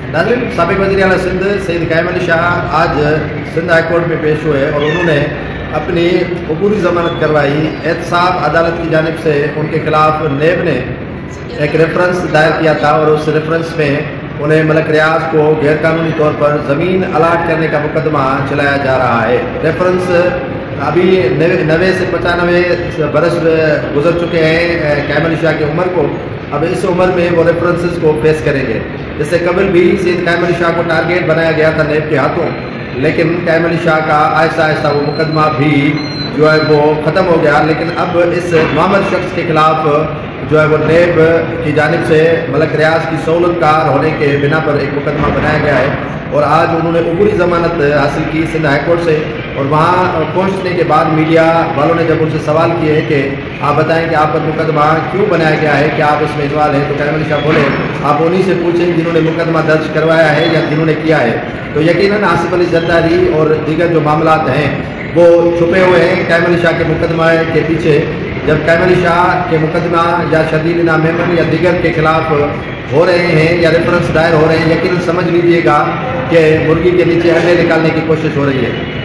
नाज़रीन, साबिक़ वज़ीर आला सिंध सईद कायम अली शाह आज सिंध हाई कोर्ट में पेश हुए और उन्होंने अपनी अबूरी ज़मानत करवाई। एहतसाब अदालत की जानिब से उनके खिलाफ नेब ने एक रेफरेंस दायर किया था और उस रेफरेंस में उन्हें मलक रियाज को गैरकानूनी तौर पर ज़मीन अलाट करने का मुकदमा चलाया जा रहा है। रेफरेंस अभी 90 से 95 बरस गुजर चुके हैं कायम अली शाह की उम्र को। अब इस उम्र में वो रेफरेंसेस को फेस करेंगे। इससे कबल भी सईद कायम अली शाह को टारगेट बनाया गया था नेब के हाथों, लेकिन कायम अली शाह का आहिस्ता आहिस्ता वो मुकदमा भी जो है वो ख़त्म हो गया। लेकिन अब इस मामर शख्स के खिलाफ जो है वो नेब की जानिब से मलक रियाज की सहूलतकार होने के बिना पर एक मुकदमा बनाया गया है और आज उन्होंने अबूरी ज़मानत हासिल की सिंध हाई कोर्ट से। और वहाँ पहुँचने के बाद मीडिया वालों ने जब उनसे सवाल किए कि आप बताएं कि आप पर मुकदमा क्यों बनाया गया है, क्या आप इसमें इन्वॉल्व हैं, तो कायम अली शाह बोले आप उन्हीं से पूछें जिन्होंने मुकदमा दर्ज करवाया है या जिन्होंने किया है। तो यकीनन आसिफ अली जरदारी और दीगर जो मामलात हैं वो छुपे हुए हैं कायम अली शाह के मुकदमा के पीछे। जब कायम अली शाह के मुकदमा या शदीद नामेमन या दीगर के खिलाफ हो रहे हैं या रेफरेंस दायर हो रहे हैं, यकीनन समझ लीजिएगा कि मुर्गी के नीचे अंडे निकालने की कोशिश हो रही है।